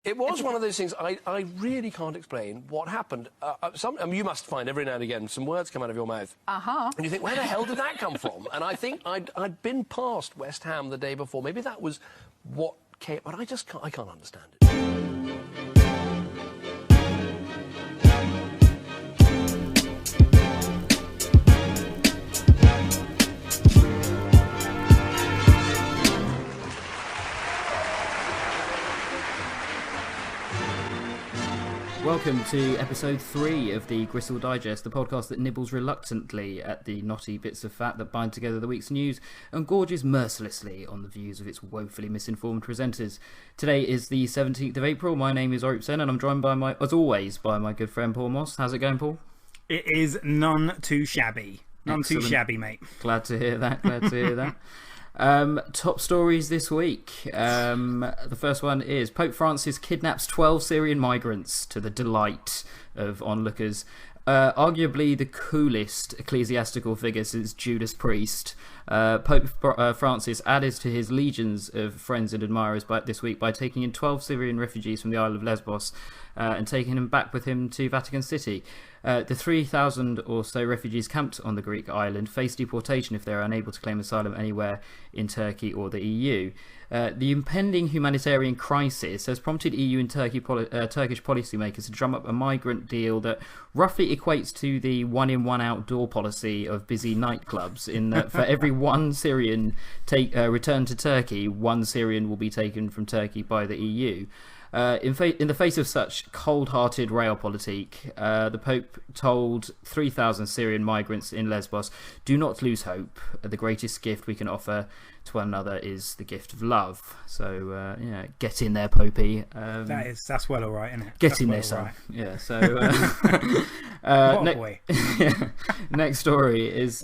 It was one of those things I really can't explain what happened. You must find every now and again some words come out of your mouth. Uh-huh. And you think, where the hell did that come from? And I think I'd been past West Ham the day before. Maybe that was what came... But I can't understand it. Welcome to episode 3 of the Gristle Digest, the podcast that nibbles reluctantly at the knotty bits of fat that bind together the week's news and gorges mercilessly on the views of its woefully misinformed presenters. Today is the 17th of April. My name is Oripsen and I'm joined by as always, by my good friend Paul Moss. How's it going, Paul? It is none too shabby. None Excellent. too shabby, mate. Glad to hear that. Top stories this week. The first one is Pope Francis kidnaps 12 Syrian migrants to the delight of onlookers. Arguably the coolest ecclesiastical figure since Judas Priest. Pope Francis added to his legions of friends and admirers this week by taking in 12 Syrian refugees from the Isle of Lesbos and taking them back with him to Vatican City. The 3,000 or so refugees camped on the Greek island face deportation if they are unable to claim asylum anywhere in Turkey or the EU. The impending humanitarian crisis has prompted EU and Turkish policymakers to drum up a migrant deal that roughly equates to the one-in, one-out-door policy of busy nightclubs, in that for every one Syrian returned to Turkey, one Syrian will be taken from Turkey by the EU. In the face of such cold-hearted realpolitik, the Pope told 3,000 Syrian migrants in Lesbos, "Do not lose hope. The greatest gift we can offer to one another is the gift of love." So, get in there, Popey. That's well all right, isn't it? Get in there, son. Right. Yeah. So, what a boy. Next story is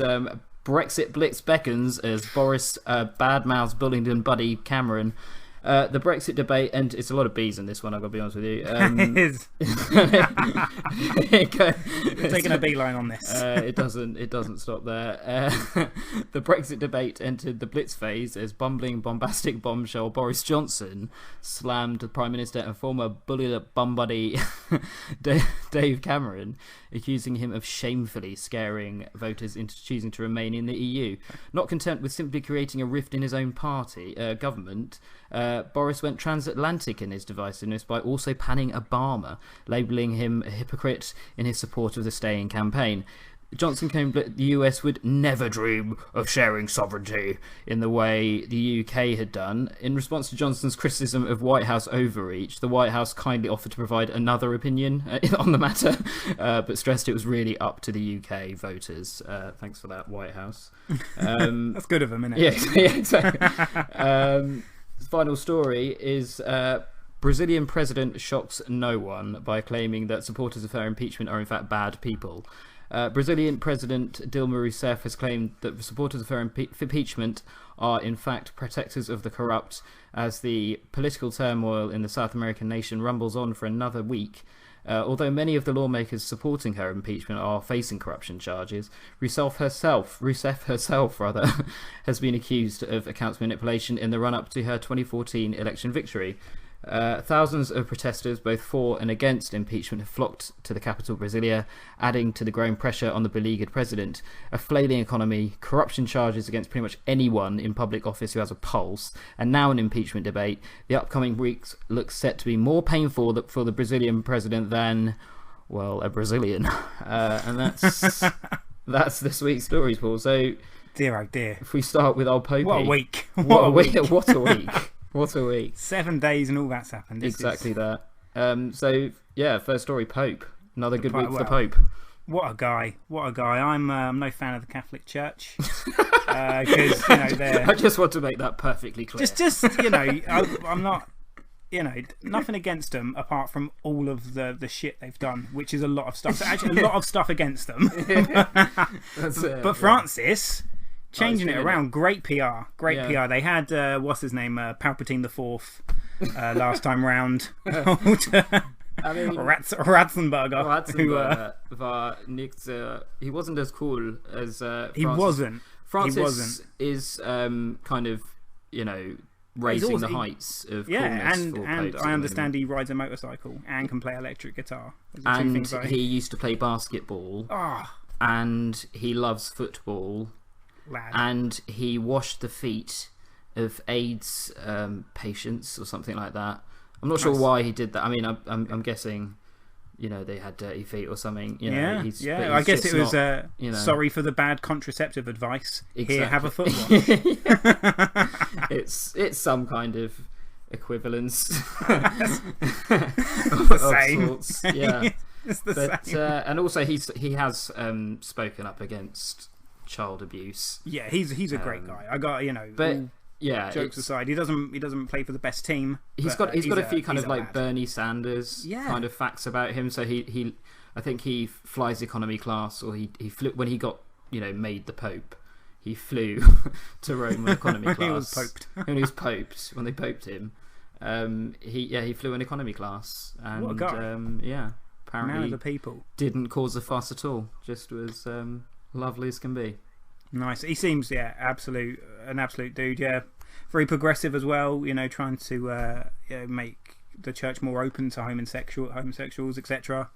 Brexit blitz beckons as Boris badmouths Bullingdon buddy Cameron. The Brexit debate, and it's a lot of B's in this one, I've got to be honest with you. It is. We're taking a beeline on this. It doesn't stop there. The Brexit debate entered the blitz phase as bumbling, bombastic bombshell Boris Johnson slammed the Prime Minister and former bully bum buddy Dave Cameron, accusing him of shamefully scaring voters into choosing to remain in the EU. Not content with simply creating a rift in his own party, government, Boris went transatlantic in his divisiveness by also panning Obama, labelling him a hypocrite in his support of the staying campaign. Johnson claimed that the US would never dream of sharing sovereignty in the way the UK had done. In response to Johnson's criticism of White House overreach, the White House kindly offered to provide another opinion on the matter, but stressed it was really up to the UK voters. Thanks for that, White House. That's good of them, isn't it? Yeah, exactly. Final story is Brazilian president shocks no one by claiming that supporters of her impeachment are in fact bad people. Brazilian President Dilma Rousseff has claimed that the supporters of her impeachment are in fact protectors of the corrupt as the political turmoil in the South American nation rumbles on for another week. Although many of the lawmakers supporting her impeachment are facing corruption charges, Rousseff herself has been accused of accounts manipulation in the run-up to her 2014 election victory. Thousands of protesters, both for and against impeachment, have flocked to the capital, Brasilia, adding to the growing pressure on the beleaguered president. A flailing economy, corruption charges against pretty much anyone in public office who has a pulse, and now an impeachment debate. The upcoming weeks look set to be more painful for the Brazilian president than, well, a Brazilian. And that's this week's stories, Paul. So, dear oh dear. If we start with old Popey. What a week. What a week. What a week. 7 days and all that's happened. Exactly that. So, first story, Pope. Another good week for the Pope. What a guy. I'm no fan of the Catholic Church. Because, I just want to make that perfectly clear. I'm not, nothing against them apart from all of the shit they've done, which is a lot of stuff. So actually, a lot of stuff against them. But Francis... changing it around, great PR. PR. They had, what's his name, Palpatine the Fourth last time round. I mean, Ratzenberger. He wasn't as cool as Francis. He wasn't. Francis is kind of, raising the heights of coolness and for and popes I understand he rides a motorcycle and can play electric guitar. And he used to play basketball. Oh, and he loves football. lad. And he washed the feet of AIDS patients or something like that. I'm not sure why he did that. I mean, I'm guessing, you know, they had dirty feet or something. You know, yeah. I guess it was sorry for the bad contraceptive advice. Exactly. Here, have a foot wash. It's some kind of equivalence. The same. Sorts. Yeah. It's the same. And also he has spoken up against child abuse. Yeah, he's a great guy. I got, you know, but yeah, jokes aside, he doesn't play for the best team. He's got a few kind of like Bernie Sanders kind of facts about him. So I think he flies economy class, or he flew when he got, you know, made the Pope. He flew to Rome on economy class. He was poped. When he was poped, when they poped him, he flew in economy class, and what a guy. apparently Man of the people. Didn't cause a fuss at all. Just was lovely as can be. Nice. He seems an absolute dude. Yeah, very progressive as well. You know, trying to make the church more open to homosexuals, etc.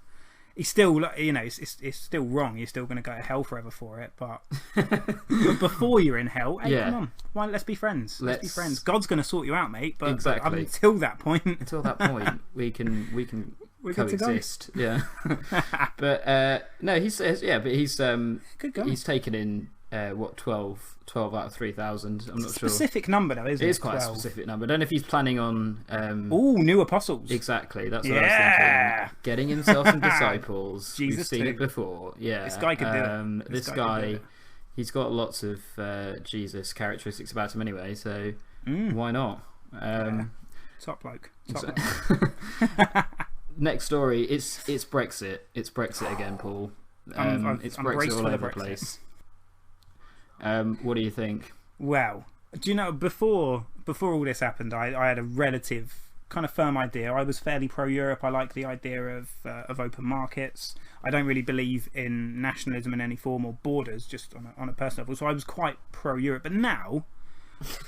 He's still, you know, it's still wrong. You're still going to go to hell forever for it. But before you're in hell, hey, come on, why? Let's be friends. Let's be friends. God's going to sort you out, mate. But exactly. Until that point, we can we're coexist. Yeah. But no, he says he's good guy. He's taken in 12 out of 3,000. I'm not sure. Specific number though, isn't it? It is quite 12. A specific number. I don't know if he's planning on new apostles. Exactly, that's what I was thinking. Getting himself some disciples. Jesus, we've seen it before. Yeah, this guy could do it. This guy, he's got lots of Jesus characteristics about him anyway, so why not? Top bloke. Next story, it's Brexit. It's Brexit again, Paul. It's Brexit all over the place. What do you think? Well, do you know, before all this happened, I had a relative kind of firm idea. I was fairly pro-Europe. I like the idea of open markets. I don't really believe in nationalism in any form or borders, just on a personal level. So I was quite pro-Europe. But now,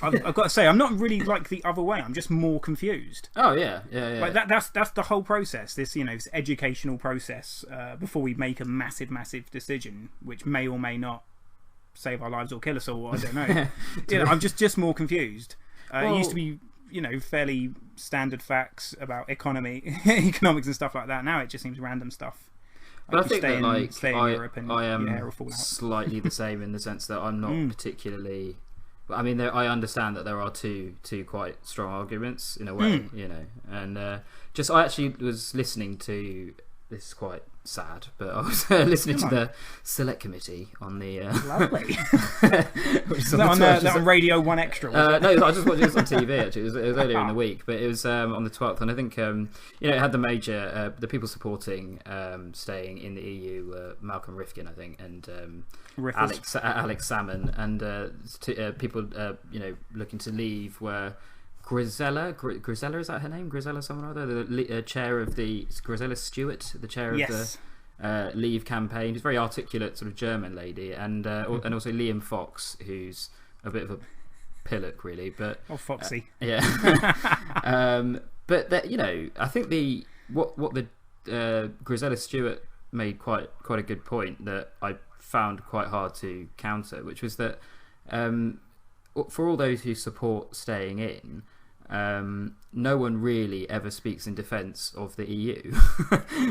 I've got to say, I'm not really like the other way. I'm just more confused. Oh, yeah. Like that's the whole process, this educational process before we make a massive decision, which may or may not save our lives or kill us all. I don't know. I'm just more confused. It used to be, fairly standard facts about economics and stuff like that. Now it just seems random stuff. But I think that stay in Europe and I am your hair will fall out. Slightly the same in the sense that I'm not particularly. I mean, I understand that there are two quite strong arguments in a way, and I actually was listening to. This is quite sad, but I was listening to the Select Committee on the. Lovely. Is that on Radio 1 Extra? No, I just watched this on TV actually. It was earlier in the week, but it was on the 12th, and I think it had the major the people supporting staying in the EU, Malcolm Rifkin, I think, and Alex Salmon, and people looking to leave were. Grisella, is that her name? Grisella, someone or other? The chair of the Grisella Stewart, the chair of the Leave campaign. She's a very articulate sort of German lady, and also Liam Fox, who's a bit of a pillock, really. But Foxy, yeah. But that, I think what the Grisella Stewart made quite a good point that I found quite hard to counter, which was that for all those who support staying in. No one really ever speaks in defence of the EU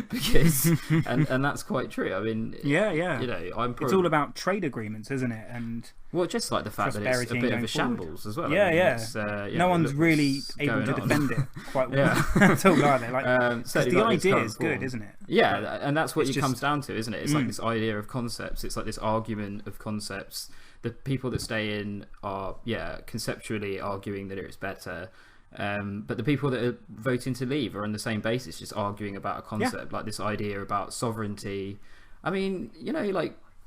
because, and that's quite true. I mean, it's all about trade agreements, isn't it? And just like the fact that it's a bit of a shambles as well. No one's really able to defend it quite well at all, are they? The idea is good, isn't it? Yeah, and that's what it comes down to, isn't it? It's like this idea of concepts. It's like this argument of concepts. The people that stay in are, conceptually arguing that it's better. But the people that are voting to leave are on the same basis, just arguing about a concept, like this idea about sovereignty. I mean,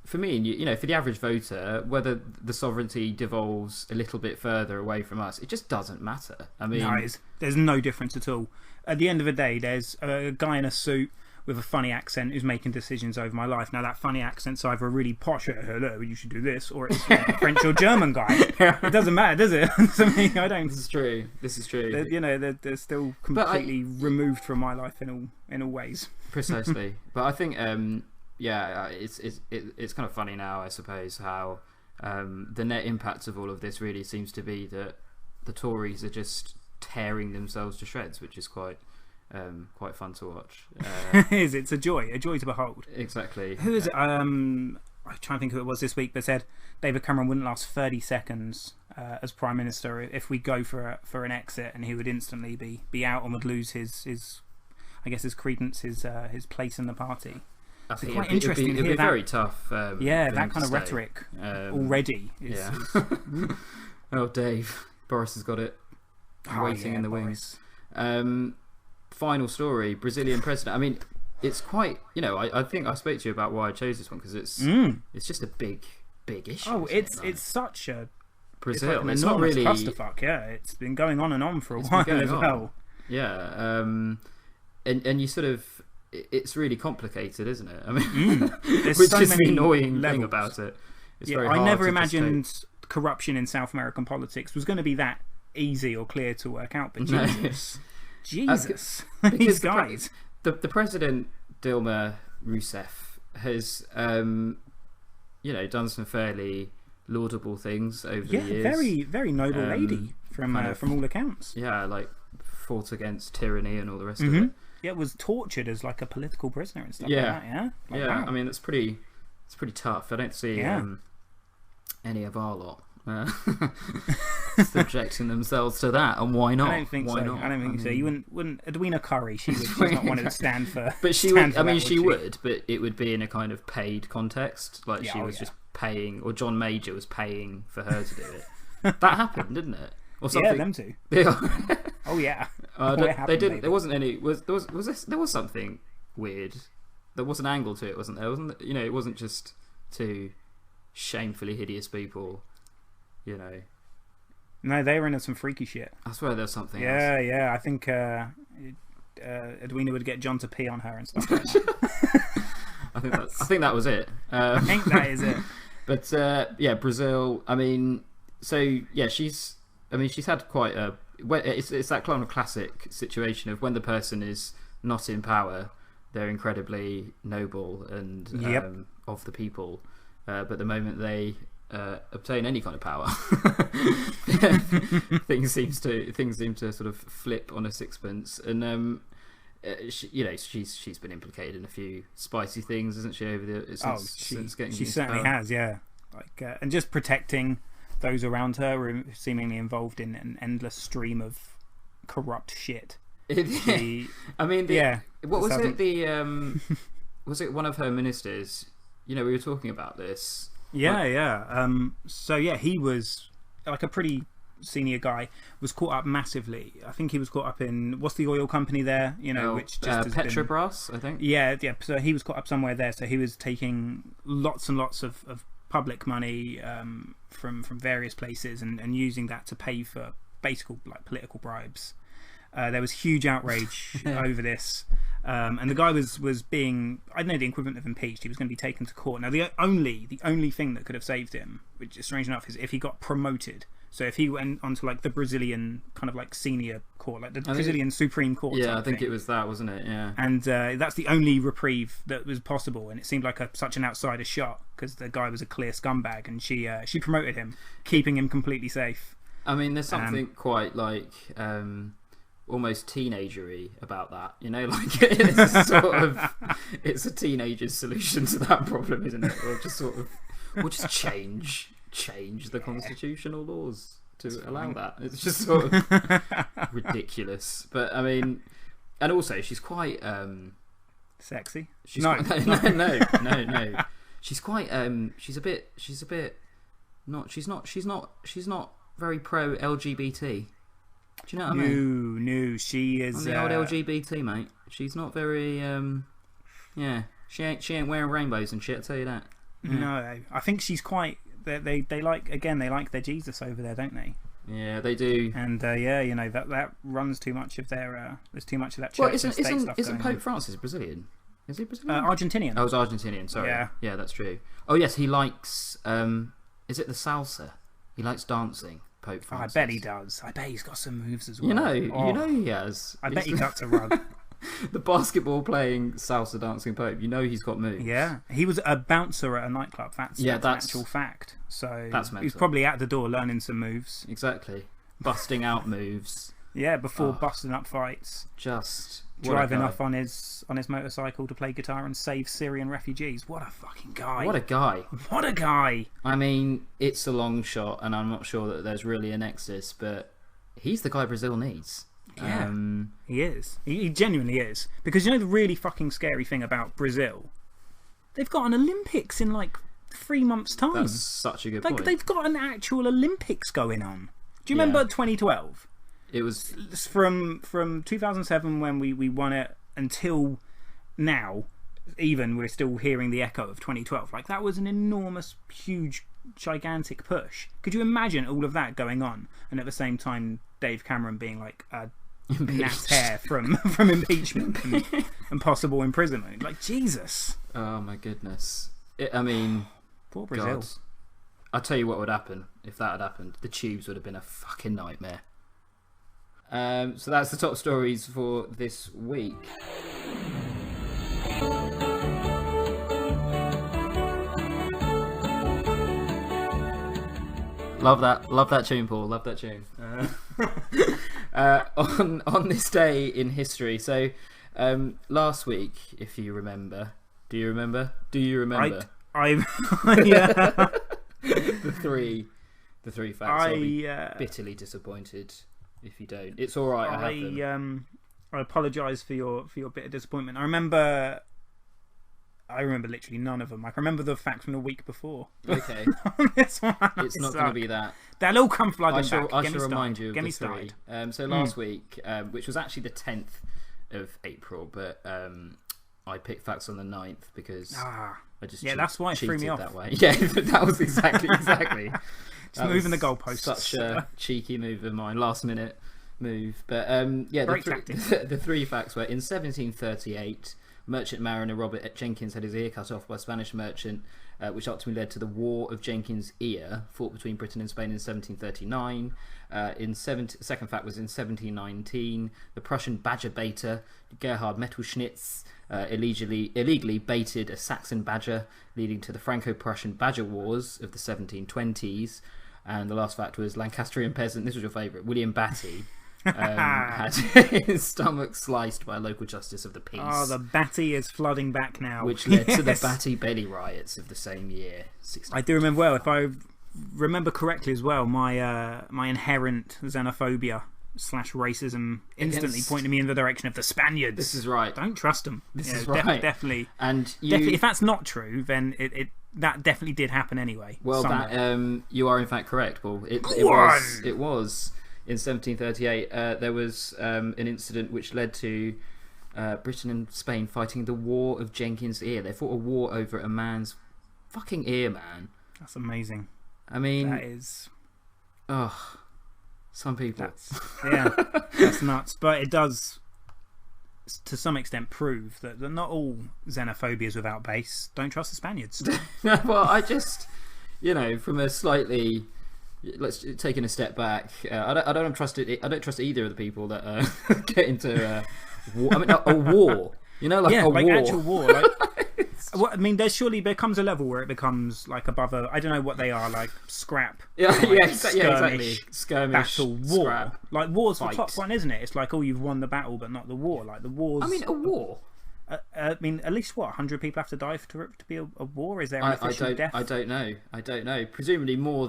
for me, for the average voter, whether the sovereignty devolves a little bit further away from us, it just doesn't matter. I mean, there's no difference at all. At the end of the day, there's a guy in a suit with a funny accent who's making decisions over my life. Now, that funny accent's either a really posh, hello, you should do this, or it's a French or German guy. It doesn't matter, does it? To me, I don't. This is true. They're still completely removed from my life in all ways. Precisely. But I think, it's kind of funny now, I suppose, how the net impact of all of this really seems to be that the Tories are just tearing themselves to shreds, which is quite fun to watch. It's a joy to behold. Exactly. Who is it? I'm trying to think who it was this week, but said David Cameron wouldn't last 30 seconds as Prime Minister if we go for an exit, and he would instantly be out and would lose his credence, his place in the party. I think quite interesting. It'd be very tough. That kind of rhetoric already. Oh, Dave, Boris has got it waiting in the wings. Final story: Brazilian president. I mean, it's quite. I think I spoke to you about why I chose this one because it's just a big issue. Oh, it's such a Brazil. It's not really clusterfuck. Yeah, it's been going on and on for a while as well. Yeah, and you sort of. It's really complicated, isn't it? I mean, which so is many the annoying levels. thing about it. It's yeah, very hard I never to imagined corruption in South American politics was going to be that easy or clear to work out. But Jesus, these guys. The president Dilma Rousseff has, done some fairly laudable things over the years. Very, very noble lady from all accounts. Yeah, like fought against tyranny and all the rest of it. Yeah, was tortured as like a political prisoner and stuff like that, yeah? Wow. I mean, it's pretty tough. I don't see any of our lot subjecting themselves to that, and why not? I don't think so. Not? I don't think so. You wouldn't Edwina Curry, she's not wanted to stand for. But she would. I mean, she would, but it would be in a kind of paid context, like she was just paying, or John Major was paying for her to do it. That happened, didn't it? Or something. Yeah, them two. Oh yeah. They didn't. There wasn't any. There was something weird. There was an angle to it, wasn't there? Wasn't it wasn't just two shamefully hideous people. No, they were into some freaky shit. I swear there's something. else. Yeah. I think Edwina would get John to pee on her and stuff like that. I think that was it. I think that is it. But Brazil. I mean, she's had quite a. It's that kind of classic situation of when the person is not in power, they're incredibly noble and of the people, but the moment they obtain any kind of power, things seem to sort of flip on a sixpence. And she's been implicated in a few spicy things, hasn't she? Since getting she certainly has, yeah. Like and just protecting those around her were seemingly involved in an endless stream of corrupt shit. What was it? Was it one of her ministers? We were talking about this. Yeah. He was like a pretty senior guy. Was caught up massively. I think he was caught up in what's the oil company there? Which just Petrobras, I think. Yeah. So he was caught up somewhere there. So he was taking lots and lots of public money from various places and using that to pay for basic like political bribes. There was huge outrage over this, and the guy was being, I don't know, the equivalent of impeached. He was going to be taken to court. Now the only thing that could have saved him, which is strange enough, is if he got promoted. So if he went onto like the Brazilian kind of like senior court, like the Brazilian Supreme Court. Yeah, I think it was that, wasn't it? Yeah. And that's the only reprieve that was possible, and it seemed like such an outsider shot because the guy was a clear scumbag, and she promoted him, keeping him completely safe. I mean, there's something quite like almost teenagery about that, like it's a teenager's solution to that problem, isn't it? Or just we'll just change the constitutional laws to allow that. It's just sort of ridiculous. But I mean, and also she's quite sexy. No. She's quite she's not very pro LGBT. Do you know what I mean? No, she is on the old LGBT, mate. She's not very she ain't wearing rainbows and shit, I'll tell you that. Yeah. No, I think she's quite they like their Jesus over there, don't they? Yeah, they do. And that runs too much of their there's too much of that church and state stuff. Isn't Pope Francis Brazilian? Is he Brazilian? Argentinian. Oh, it's Argentinian. Sorry. Yeah, that's true. Oh yes, he likes. Is it the salsa? He likes dancing. Pope Francis. I bet he does. I bet he's got some moves as well. You know he has. I bet he cuts a rug. The basketball playing salsa dancing Pope. You know he's got moves. Yeah, he was a bouncer at a nightclub. That's an actual fact. So he's probably at the door learning some moves. Exactly, busting out moves. Yeah, before busting up fights. Just driving off on his motorcycle to play guitar and save Syrian refugees. What a fucking guy! What a guy! What a guy! I mean, it's a long shot, and I'm not sure that there's really a nexus, but he's the guy Brazil needs. Yeah, he is. He genuinely is. Because you know the really fucking scary thing about Brazil? They've got an Olympics in like 3 months' time. That's such a good point. They've got an actual Olympics going on. Do you remember 2012? It was from 2007 when we won it until now. Even we're still hearing the echo of 2012. Like that was an enormous, huge, gigantic push. Could you imagine all of that going on, and at the same time Dave Cameron being like Nat's hair from impeachment and possible imprisonment? Like Jesus. Oh my goodness. I mean, poor Brazil. God. I'll tell you what would happen if that had happened. The tubes would have been a fucking nightmare. So that's the top stories for this week. Love that tune, Paul. Love that tune. On this day in history. So last week, if you remember, do you remember? Yeah. the three facts. I'll be bitterly disappointed if you don't. It's all right. I apologise for your bit of disappointment. I remember literally none of them. I can remember the facts from the week before. Okay. This one, it's not going to be that. They'll all come flooding back. I shall remind you of Get the me three. started. So last week, which was actually the 10th of April, but I picked facts on the 9th because I just that's why it threw me off that way. Yeah, that was exactly. Just moving the goalposts. Such a cheeky move of mine, last minute move. But the three facts were: in 1738, merchant mariner Robert Jenkins had his ear cut off by a Spanish merchant, which ultimately led to the War of Jenkins' Ear, fought between Britain and Spain in 1739. Second fact was in 1719, the Prussian badger baiter Gerhard Mettelschnitz illegally baited a Saxon badger, leading to the Franco-Prussian badger wars of the 1720s. And the last fact was Lancastrian peasant, this was your favourite, William Batty, had his stomach sliced by a local justice of the peace. Oh, the Batty is flooding back now. Which led to the Batty Belly riots of the same year. I do remember well. If I remember correctly as well, my inherent xenophobia / racism instantly pointed me in the direction of the Spaniards. This is right. Don't trust them. This is right. Definitely. And if that's not true, then that definitely did happen anyway. Well, you are in fact correct, Paul. It was in 1738. There was an incident which led to Britain and Spain fighting the War of Jenkins' Ear. They fought a war over a man's fucking ear, man. That's amazing. I mean, that is. Oh, some people. That's nuts. But it does, to some extent, prove that not all xenophobia is without base. Don't trust the Spaniards. Well, I just, from a slightly, let's taking a step back. I don't trust it. I don't trust either of the people that get into war. I mean, a war. A war. Actual war. Well, I mean, there comes a level where it becomes like above I don't know what they are, like scrap. Exactly. Skirmish, battle, war. Scrap, like war's fight. the top one, isn't it? It's like, you've won the battle, but not the war. Like the war's. I mean, a war. I mean, at least 100 people have to die for it to be a war? Is there an official death? I don't know. Presumably more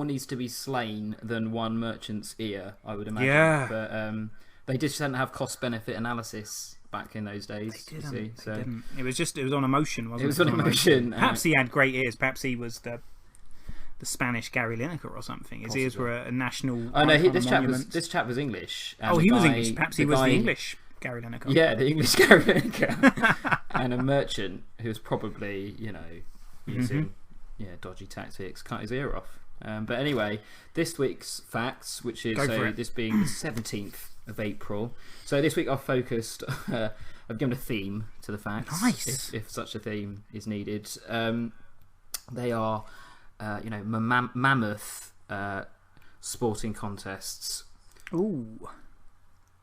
needs to be slain than one merchant's ear, I would imagine. Yeah. But they just didn't have cost-benefit analysis back in those days. They didn't. It was on emotion, wasn't it? It was on emotion. Perhaps he had great ears. Perhaps he was the Spanish Gary Lineker or something. His ears were a national. Oh no, this chap was English. He was English. Perhaps he was the English Gary Lineker. Yeah, the English Gary Lineker, and a merchant who was probably using dodgy tactics, cut his ear off. But anyway, this week's facts, which is this being the 17th of April. So this week I've focused, I've given a theme to the facts, Nice. if such a theme is needed. They are, mammoth sporting contests. Ooh.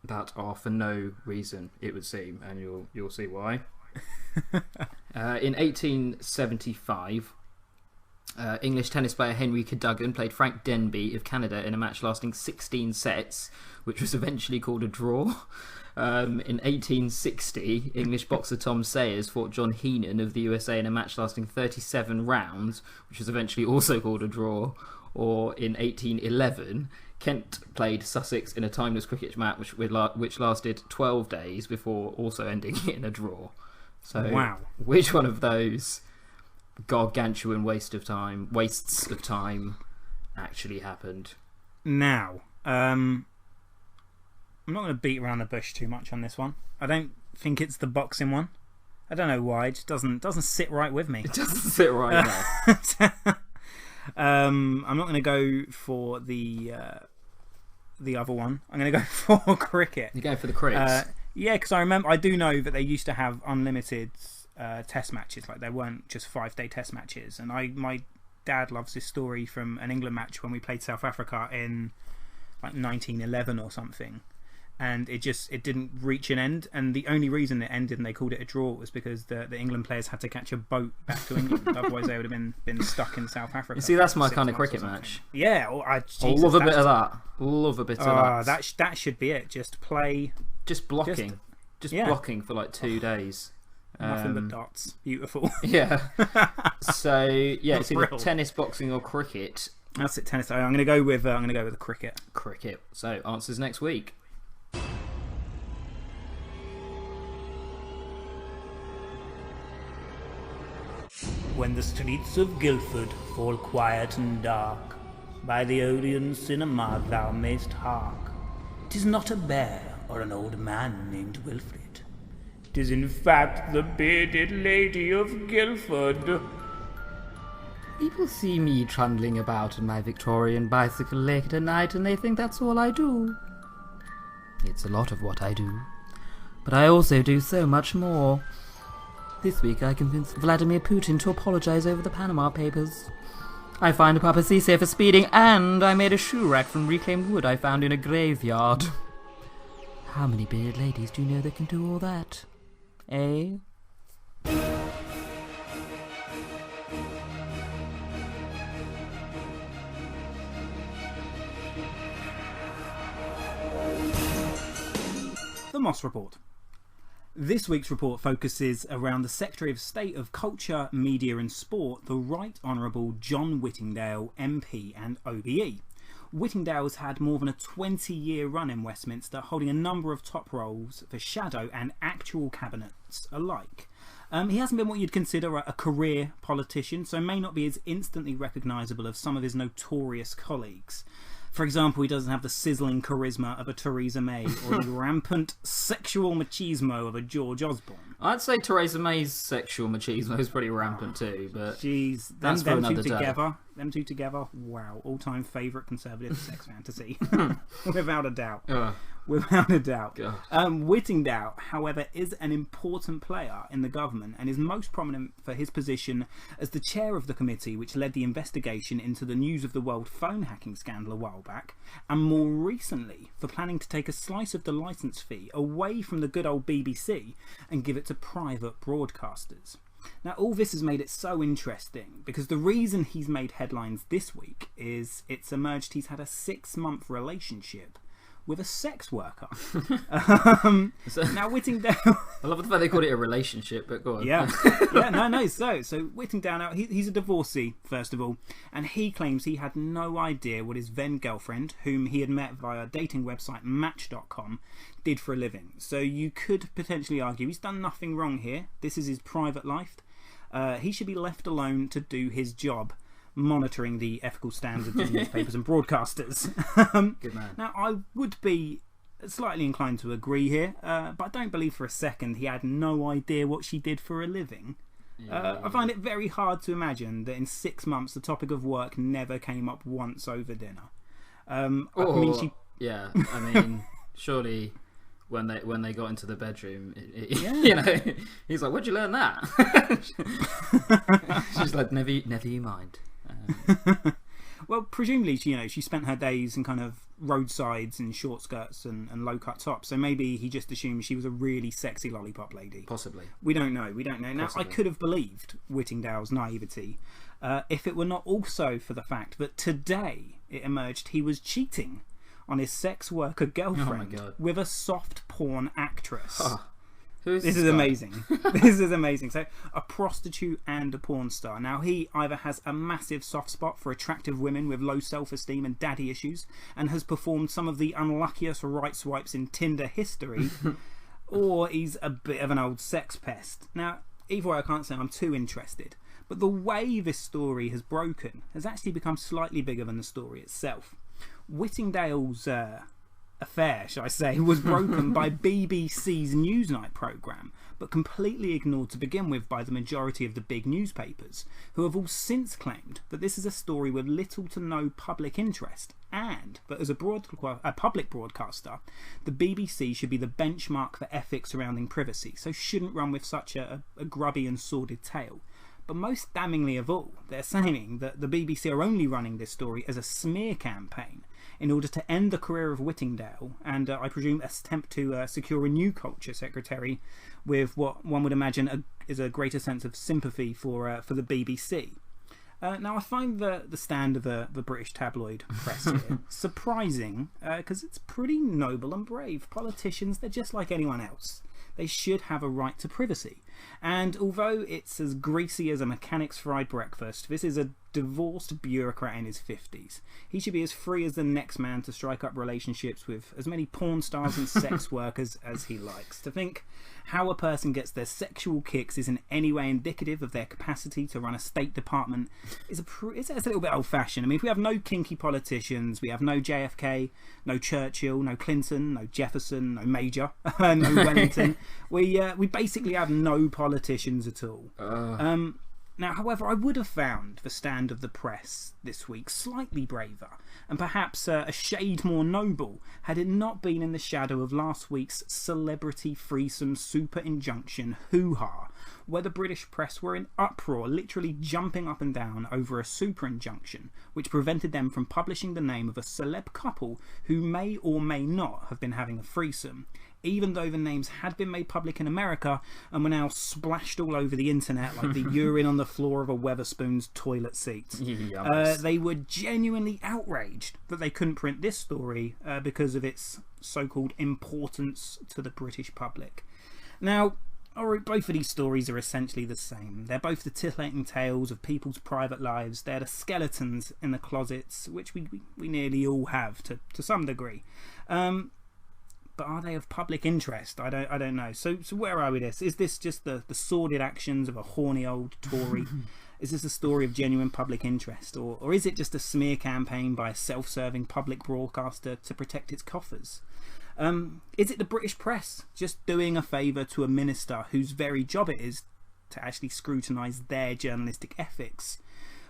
That are for no reason, it would seem, and you'll see why. In 1875, English tennis player Henry Cadogan played Frank Denby of Canada in a match lasting 16 sets, which was eventually called a draw. In 1860, English boxer Tom Sayers fought John Heenan of the USA in a match lasting 37 rounds, which was eventually also called a draw. Or in 1811, Kent played Sussex in a timeless cricket match which lasted 12 days before also ending in a draw. So, wow. Which one of those gargantuan wastes of time actually happened? Now, I'm not going to beat around the bush too much on this one. I don't think it's the boxing one. I don't know why. It just doesn't sit right with me. It doesn't sit right now. I'm not going to go for the other one. I'm going to go for cricket. You're going for the cricket? Yeah, because I do know that they used to have unlimited test matches. Like, there weren't just 5-day test matches. And my dad loves this story from an England match when we played South Africa in like 1911 or something. And it didn't reach an end. And the only reason it ended and they called it a draw was because the England players had to catch a boat back to England. Otherwise, they would have been stuck in South Africa. You see, that's my kind of cricket match. Yeah. I love a bit of that. Love a bit of that. That should be it. Just play. Just blocking. Just blocking for like 2 days. Nothing but dots. Beautiful. Yeah. So, yeah, it's either tennis, boxing, or cricket. That's it, tennis. I'm going to go with the cricket. Cricket. So, answers next week. When the streets of Guildford fall quiet and dark, by the Odeon cinema thou mayst hark. 'Tis not a bear or an old man named Wilfrid. 'Tis in fact the Bearded Lady of Guildford. People see me trundling about on my Victorian bicycle late at night and they think that's all I do. It's a lot of what I do. But I also do so much more. This week I convinced Vladimir Putin to apologize over the Panama Papers. I fined a Papa Cisse for speeding, and I made a shoe rack from reclaimed wood I found in a graveyard. How many bearded ladies do you know that can do all that? Eh? The Moss Report. This week's report focuses around the Secretary of State of Culture, Media and Sport, the Right Honourable John Whittingdale, MP and OBE. Whittingdale has had more than a 20-year run in Westminster, holding a number of top roles for shadow and actual cabinets alike. He hasn't been what you'd consider a career politician, so may not be as instantly recognisable as some of his notorious colleagues. For example, he doesn't have the sizzling charisma of a Theresa May or the rampant sexual machismo of a George Osborne. I'd say Theresa May's sexual machismo is pretty rampant too, but jeez, that's for another day. Them two together, wow, all-time favourite conservative sex fantasy. Without a doubt. Without a doubt. Whittingdale, however, is an important player in the government and is most prominent for his position as the chair of the committee which led the investigation into the News of the World phone hacking scandal a while back, and more recently for planning to take a slice of the licence fee away from the good old BBC and give it to private broadcasters. Now, all this has made it so interesting because the reason he's made headlines this week is it's emerged he's had a 6-month relationship with a sex worker. Now, Whittingdale... I love the fact they called it a relationship, but go on. Yeah, no. So Whittingdale, now, he's a divorcee, first of all, and he claims he had no idea what his then girlfriend, whom he had met via dating website Match.com, did for a living. So you could potentially argue he's done nothing wrong here. This is his private life. He should be left alone to do his job, monitoring the ethical standards of newspapers and broadcasters. Good man. Now, I would be slightly inclined to agree here, but I don't believe for a second he had no idea what she did for a living. I find it very hard to imagine that in 6 months the topic of work never came up once over dinner. Yeah, I mean, Surely, when they got into the bedroom, you know, he's like, "Where'd you learn that?" She's like, "Never you mind." Well, presumably, she spent her days in kind of roadsides and short skirts and low-cut tops. So maybe he just assumed she was a really sexy lollipop lady. Possibly. We don't know. Now, Possibly. I could have believed Whittingdale's naivety if it were not also for the fact that today it emerged he was cheating on his sex worker girlfriend with a soft porn actress. This is amazing. This is amazing. So, a prostitute and a porn star. Now, he either has a massive soft spot for attractive women with low self-esteem and daddy issues, and has performed some of the unluckiest right swipes in Tinder history, or he's a bit of an old sex pest. Now, either way, I can't say I'm too interested. But the way this story has broken has actually become slightly bigger than the story itself. Whittingdale's affair, shall I say, was broken by BBC's Newsnight programme, but completely ignored to begin with by the majority of the big newspapers, who have all since claimed that this is a story with little to no public interest, and that as a public broadcaster, the BBC should be the benchmark for ethics surrounding privacy, so shouldn't run with such a grubby and sordid tale. But most damningly of all, they're saying that the BBC are only running this story as a smear campaign in order to end the career of Whittingdale and, I presume, attempt to secure a new culture secretary with what one would imagine is a greater sense of sympathy for the BBC. Now, I find the stand of the British tabloid press here surprising because it's pretty noble and brave. Politicians, they're just like anyone else. They should have a right to privacy. And although it's as greasy as a mechanic's fried breakfast, this is a divorced bureaucrat in his 50s. He should be as free as the next man to strike up relationships with as many porn stars and sex workers as he likes. To think how a person gets their sexual kicks is in any way indicative of their capacity to run a state department is it's a little bit old-fashioned. I mean, if we have no kinky politicians, we have no JFK, no Churchill, no Clinton, no Jefferson, no Major, no Wellington, we basically have no politicians at all. Now, however, I would have found the stand of the press this week slightly braver and perhaps a shade more noble had it not been in the shadow of last week's celebrity threesome super injunction hoo-ha, where the British press were in uproar, literally jumping up and down over a super injunction which prevented them from publishing the name of a celeb couple who may or may not have been having a threesome, even though the names had been made public in America and were now splashed all over the internet like the urine on the floor of a Weatherspoon's toilet seat. They were genuinely outraged that they couldn't print this story because of its so-called importance to the British public. Now, both of these stories are essentially the same. They're both the titillating tales of people's private lives. They're the skeletons in the closets, which we nearly all have to some degree. But are they of public interest? I don't know. So where are we this? Is this just the sordid actions of a horny old Tory? Is this a story of genuine public interest? Or is it just a smear campaign by a self-serving public broadcaster to protect its coffers? Is it the British press just doing a favour to a minister whose very job it is to actually scrutinise their journalistic ethics?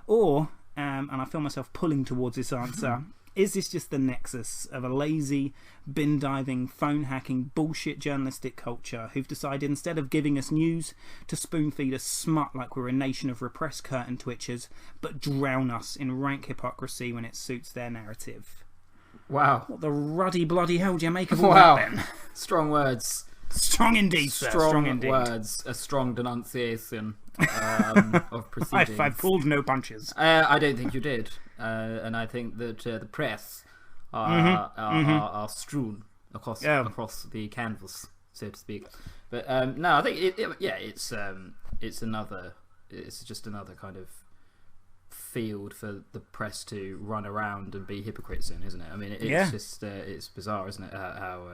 Or, and I feel myself pulling towards this answer, is this just the nexus of a lazy, bin-diving, phone-hacking, bullshit journalistic culture who've decided instead of giving us news to spoon-feed us smut like we're a nation of repressed curtain twitchers, but drown us in rank hypocrisy when it suits their narrative? Wow. What the ruddy bloody hell do you make of all that, then? Strong words. Strong indeed, sir. Strong indeed. Words. A strong denunciation of proceedings. I've pulled no punches. I don't think you did. And I think that the press are strewn across the canvas, so to speak. But no, I think it's just another kind of field for the press to run around and be hypocrites in, isn't it? I mean, it's just it's bizarre, isn't it? How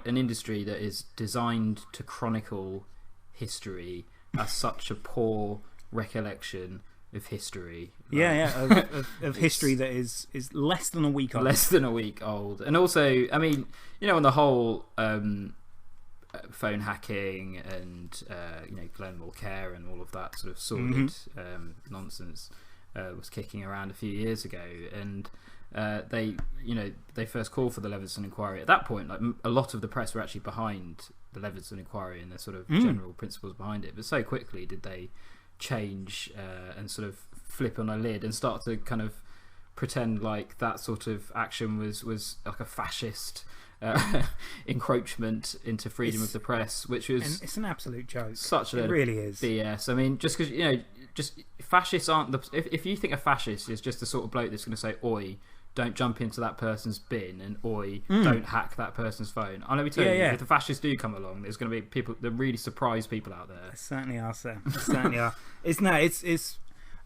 an industry that is designed to chronicle history has such a poor recollection of history. Of history that is less than a week old. Less than a week old. And also, I mean, on the whole phone hacking and Glenn Mulcair and all of that sort of sordid nonsense was kicking around a few years ago, and they first called for the Leveson inquiry. At that point, like a lot of the press were actually behind the Leveson inquiry and the sort of general principles behind it. But so quickly did they change and sort of flip on a lid and start to kind of pretend like that sort of action was like a fascist encroachment into freedom of the press, which was it's an absolute joke. Such a it really is BS. I mean, just because just fascists aren't if you think a fascist is just the sort of bloke that's going to say, "Oi, don't jump into that person's bin," and "Oi, don't hack that person's phone." I'll let me tell you, if the fascists do come along, there's going to be people, the really surprised people out there. There certainly are, sir. There certainly are. It's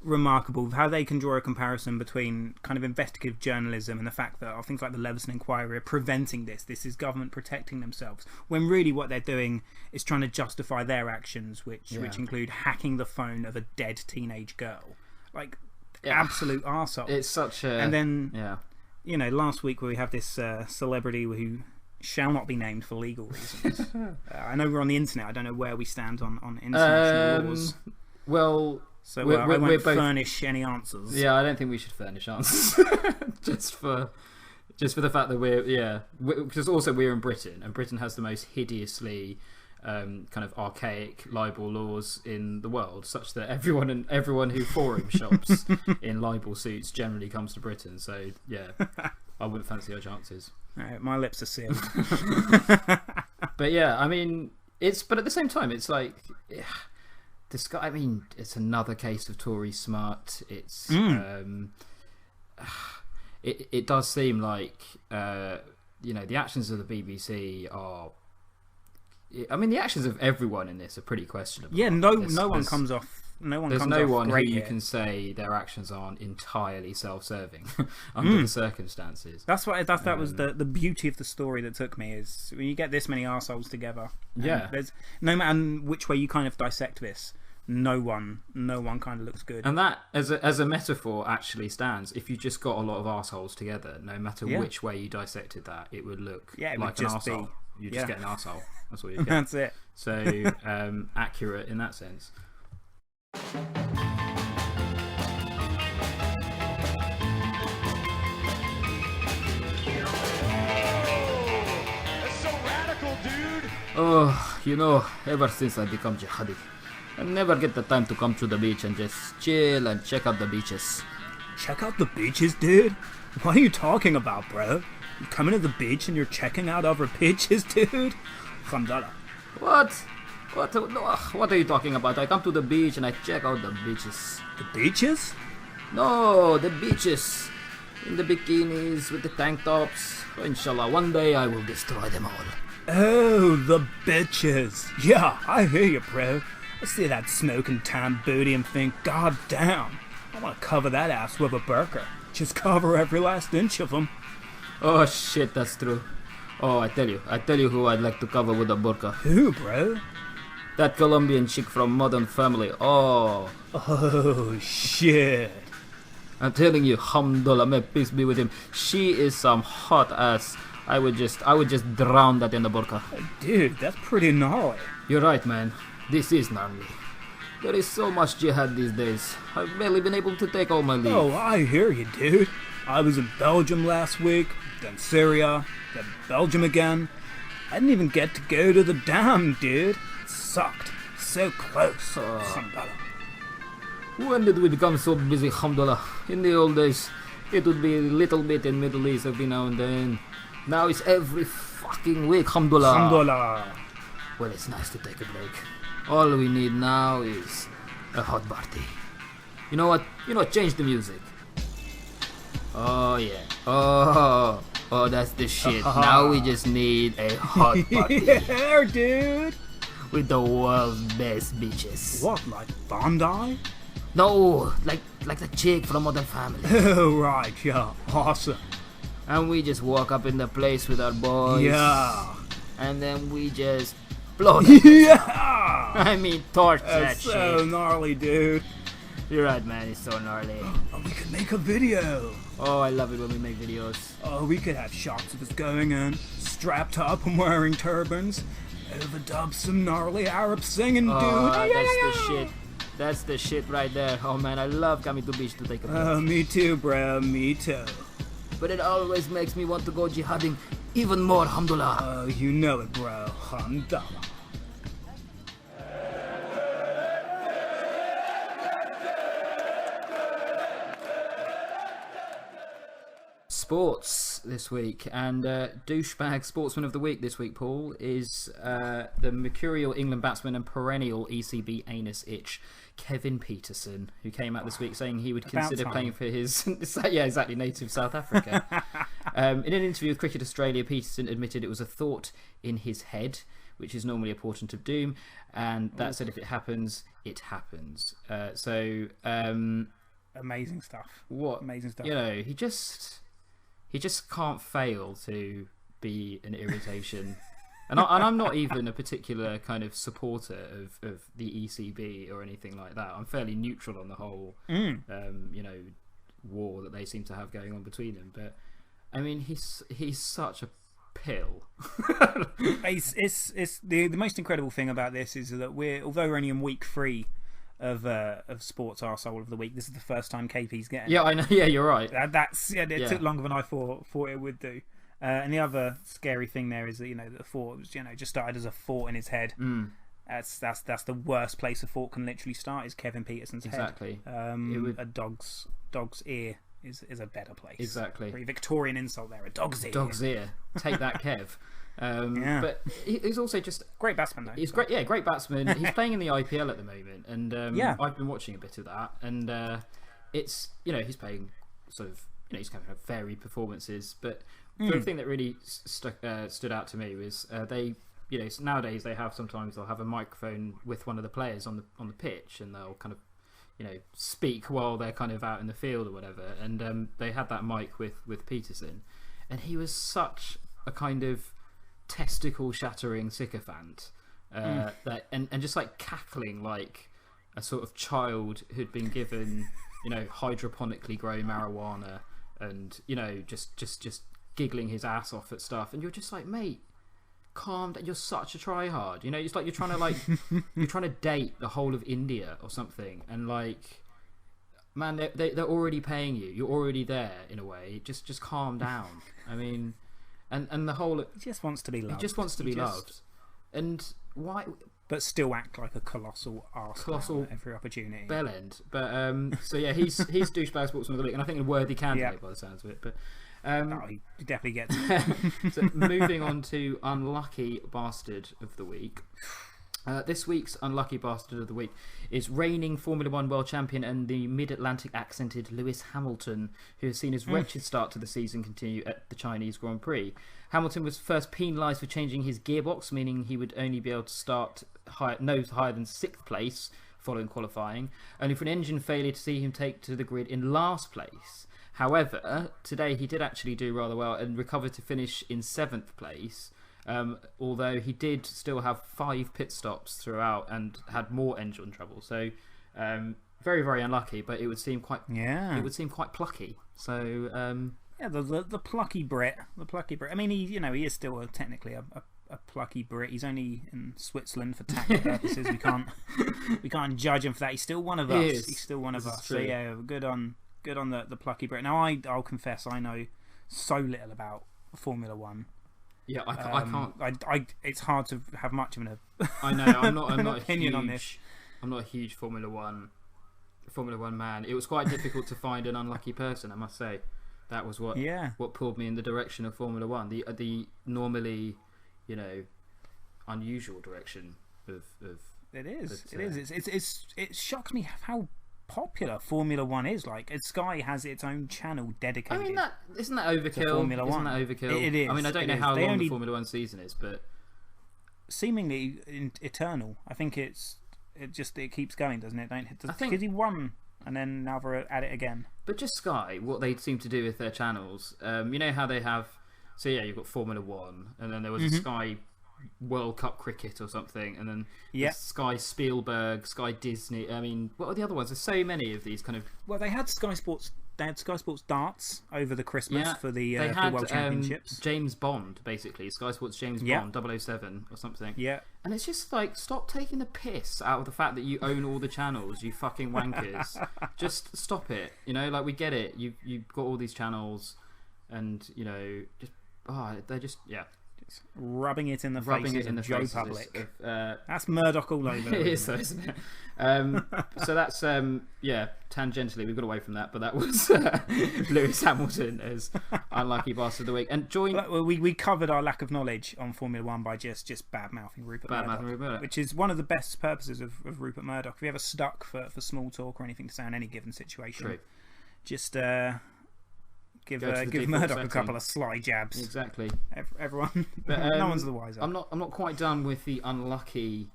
remarkable how they can draw a comparison between kind of investigative journalism and the fact that things like the Leveson inquiry are preventing this. This is government protecting themselves, when really what they're doing is trying to justify their actions, which include hacking the phone of a dead teenage girl. Like, absolute arsehole. It's such a... And then, last week we have this celebrity who shall not be named for legal reasons. I know we're on the internet. I don't know where we stand on international laws. Well... So I won't furnish any answers. Yeah, I don't think we should furnish answers. just for the fact that because also we're in Britain, and Britain has the most hideously kind of archaic libel laws in the world, such that everyone who forum shops in libel suits generally comes to Britain. So yeah, I wouldn't fancy our chances. Right, my lips are sealed. But yeah, I mean, but at the same time, it's like. This guy, I mean, it's another case of Tory smart. It's it does seem like the actions of the BBC are. I mean, the actions of everyone in this are pretty questionable. Yeah, no one comes off. There's no one who you can say their actions aren't entirely self-serving under the circumstances. That was the beauty of the story that took me, is when you get this many arseholes together. Yeah. There's no matter which way you kind of dissect this, no one kind of looks good. And that, as a metaphor, actually stands. If you just got a lot of arseholes together, no matter which way you dissected that, it would look like an arsehole. You just get an arsehole. That's what you get. That's it. So accurate in that sense. Oh, ever since I become jihadi, I never get the time to come to the beach and just chill and check out the beaches. Check out the beaches, dude? What are you talking about, bro? You coming to the beach and you're checking out other beaches, dude? Khamdala. What? What are you talking about? I come to the beach and I check out the beaches. The beaches? No, the beaches. In the bikinis, with the tank tops. Inshallah, one day I will destroy them all. Oh, the bitches. Yeah, I hear you, bro. I see that smoking tan booty and think, god damn, I want to cover that ass with a burqa. Just cover every last inch of them. Oh shit, that's true. Oh, I tell you who I'd like to cover with a burqa. Who, bro? That Colombian chick from Modern Family. Oh shit. I'm telling you, alhamdulillah, may peace be with him. She is some hot ass. I would just drown that in the burqa. Dude, that's pretty gnarly. You're right, man. This is gnarly. There is so much jihad these days. I've barely been able to take all my leave. Oh, I hear you, dude. I was in Belgium last week, then Syria, then Belgium again. I didn't even get to go to the dam, dude. It sucked. So close. Alhamdulillah. When did we become so busy, alhamdulillah? In the old days, it would be a little bit in Middle East every now and then. Now it's every fucking week, alhamdulillah. Alhamdulillah. Well, it's nice to take a break. All we need now is a hot party. You know what? Change the music. Oh, yeah. Oh, that's the shit. Now we just need a hot party. Yeah, dude. With the world's best beaches. What, like Bondi? No, like the chick from Modern Family. Oh, right, yeah. Awesome. And we just walk up in the place with our boys. Yeah. And then we just blow them. Yeah. I mean, torch That's that so shit. gnarly, dude. You're right, man. It's so gnarly. Oh, we could make a video. Oh, I love it when we make videos. Oh, we could have shots of us going in, strapped up and wearing turbans, overdub some gnarly Arab singing, dude. That's the shit. That's the shit right there. Oh, man, I love coming to beach to take a break. Me too, bro. Me too. but it always makes me want to go jihading even more, alhamdulillah. Oh, you know it, bro. Alhamdulillah. Sports this week, and douchebag sportsman of the week this week, Paul, is the mercurial England batsman and perennial ECB anus itch, Kevin Pietersen, who came out this week saying he would consider playing for his native South Africa. In an interview with Cricket Australia, Pietersen admitted it was a thought in his head, which is normally a portent of doom, and that said, if it happens, it happens. Amazing stuff. What amazing stuff? You know, he just can't fail to be an irritation. And I'm not even a particular kind of supporter of the ECB or anything like that. I'm fairly neutral on the whole, war that they seem to have going on between them. But I mean, he's such a pill. It's the most incredible thing about this is that although we're only in week 3 of sports arsehole of the week, this is the first time KP's getting. Yeah, I know. Yeah, you're right. It took longer than I thought it would do. And the other scary thing there is that the thought was just started as a thought in his head. That's the worst place a thought can literally start, is Kevin Pietersen's head. Exactly. A dog's ear is a better place. Exactly. Very Victorian insult there. A dog's ear. Dog's ear. Take that, Kev. But he's also just great batsman though. He's great, great batsman. He's playing in the IPL at the moment, and I've been watching a bit of that, and it's he's playing sort of he's kind of varied performances, but the thing that really stood out to me was they nowadays they'll have a microphone with one of the players on the pitch, and they'll kind of speak while they're kind of out in the field or whatever, and they had that mic with Pietersen, and he was such a kind of testicle shattering sycophant that and just like cackling like a sort of child who'd been given hydroponically grown marijuana, and just giggling his ass off at stuff, and you're just like, mate, calm down, you're such a tryhard, it's like you're trying to you're trying to date the whole of India or something, and like, man, they're already paying you, you're already there in a way, just calm down. I mean, and the whole, he just wants to be loved. He just wants to be loved, and why? But still act like a colossal arsehole at every opportunity. Bellend. But so yeah, he's douchebag sportsman of the week, and I think a worthy candidate by the sounds of it. But he definitely gets it. So moving on to unlucky bastard of the week. This week's unlucky bastard of the week is reigning Formula 1 world champion and the mid-Atlantic accented Lewis Hamilton, who has seen his wretched start to the season continue at the Chinese Grand Prix. Hamilton was first penalised for changing his gearbox, meaning he would only be able to start no higher than 6th place following qualifying, only for an engine failure to see him take to the grid in last place. However, today he did actually do rather well and recovered to finish in 7th place. Although he did still have 5 pit stops throughout and had more engine trouble, so very, very unlucky. But it would seem quite plucky. So the plucky Brit, I mean, he is still technically a plucky Brit. He's only in Switzerland for tax purposes. we can't judge him for that. He's still one of us. He's still one of us. So yeah, good on the plucky Brit. Now I'll confess I know so little about Formula 1. Yeah, I can't. It's hard to have much of an. I know. I'm not opinion on this. I'm not a huge Formula 1 man. It was quite difficult to find an unlucky person, I must say. That was what pulled me in the direction of Formula 1. The normally, unusual direction of. It is. It shocks me how popular Formula 1 is. Like, Sky has its own channel dedicated. I mean, isn't that overkill? Formula 1. Isn't that overkill? It is. I mean, I don't know how long the Formula 1 season is, but seemingly eternal. I think it keeps going, doesn't it? Because he won, and then now they're at it again. But just Sky, what they seem to do with their channels, you know how they have. So yeah, you've got Formula 1, and then there was a Sky World Cup Cricket or something, and then Sky Spielberg, Sky Disney. I mean, what are the other ones? There's so many of these kind of. Well, they had Sky Sports. They had Sky Sports Darts over the Christmas for the World Championships. James Bond, basically. Sky Sports James Bond 007 or something. Yeah. And it's just like, stop taking the piss out of the fact that you own all the channels, you fucking wankers. Just stop it. Like, we get it. You've got all these channels. and just rubbing it in the faces of Joe Public. That's Murdoch all over. It is, though, isn't it? So that's tangentially we got away from that, but that was Lewis Hamilton as unlucky bastard of the week. And we covered our lack of knowledge on Formula One by just bad mouthing Rupert Murdoch, which is one of the best purposes of Rupert Murdoch. If you ever stuck for small talk or anything to say in any given situation, True. Just give Murdoch a couple of sly jabs. Exactly. Everyone, but, no one's the wiser. I'm not quite done with the unlucky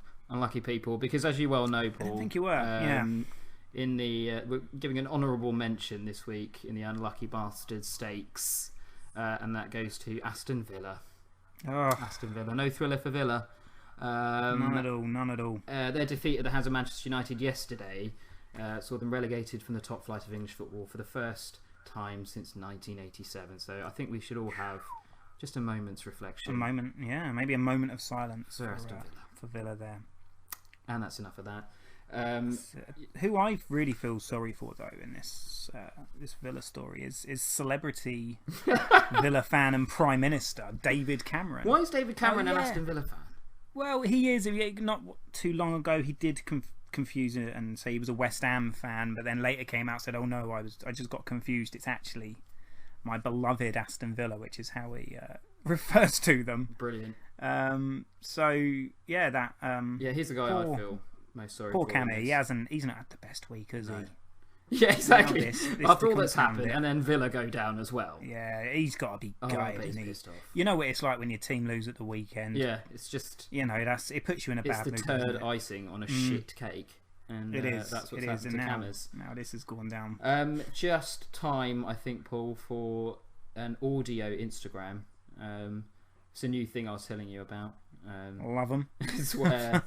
people, because as you well know, Paul, I didn't think you were. In the we're giving an honourable mention this week in the Unlucky Bastard Stakes, and that goes to Aston Villa. Aston Villa, no thriller for Villa. None at all. Their defeat at the hands of Manchester United yesterday saw them relegated from the top flight of English football for the first time since 1987. So I think we should all have just a moment's reflection. A moment, maybe a moment of silence for Villa there. And that's enough of that. Who I really feel sorry for, though, in this Villa story is celebrity Villa fan and Prime Minister David Cameron. Why is David Cameron an Aston Villa fan? Well, he is. Not too long ago, he did confuse it and say he was a West Ham fan, but then later came out and said, "Oh no, I just got confused. It's actually my beloved Aston Villa," which is how he refers to them. Brilliant. He's the guy I feel most sorry for. Poor Cammy, he's not had the best week, has he? Yeah, exactly. This After all that's happened, and then Villa go down as well. Yeah, he's got to be gutted, isn't he? You know what it's like when your team lose at the weekend. Yeah, it's just it puts you in a bad mood. It's the turd icing on a shit cake, and it is. That's what's happened to Cammers. Now this has gone down. Just time, I think, Paul, for an audio Instagram. It's a new thing I was telling you about. Love them. It's where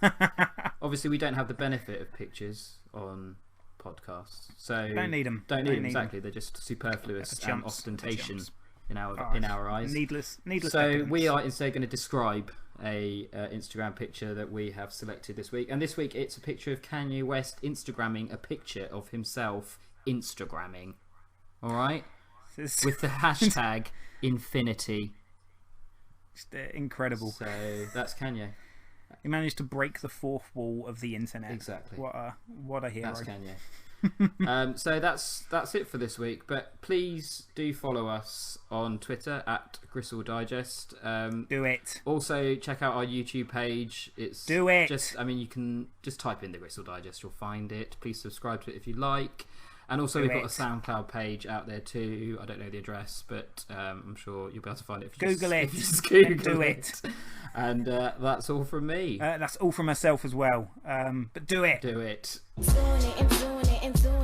obviously we don't have the benefit of pictures on podcasts, so don't need them. Don't need them, exactly. They're just superfluous ostentation in our eyes. Needless. So evidence. we are instead going to describe a Instagram picture that we have selected this week, and this week it's a picture of Kanye West Instagramming a picture of himself Instagramming. All right, with the hashtag infinity. Just incredible. So that's Kanye. He managed to break the fourth wall of the internet. Exactly. What a hero. That's Kanye. So that's it for this week. But please do follow us on Twitter at Gristle Digest. Do it. Also check out our YouTube page. Do it. You can just type in the Gristle Digest. You'll find it. Please subscribe to it if you like. And also we've got a SoundCloud page out there too. I don't know the address, but I'm sure you'll be able to find it if you just Google it. And that's all from me. That's all from myself as well. But do it. Do it. Doing it and doing it and doing it.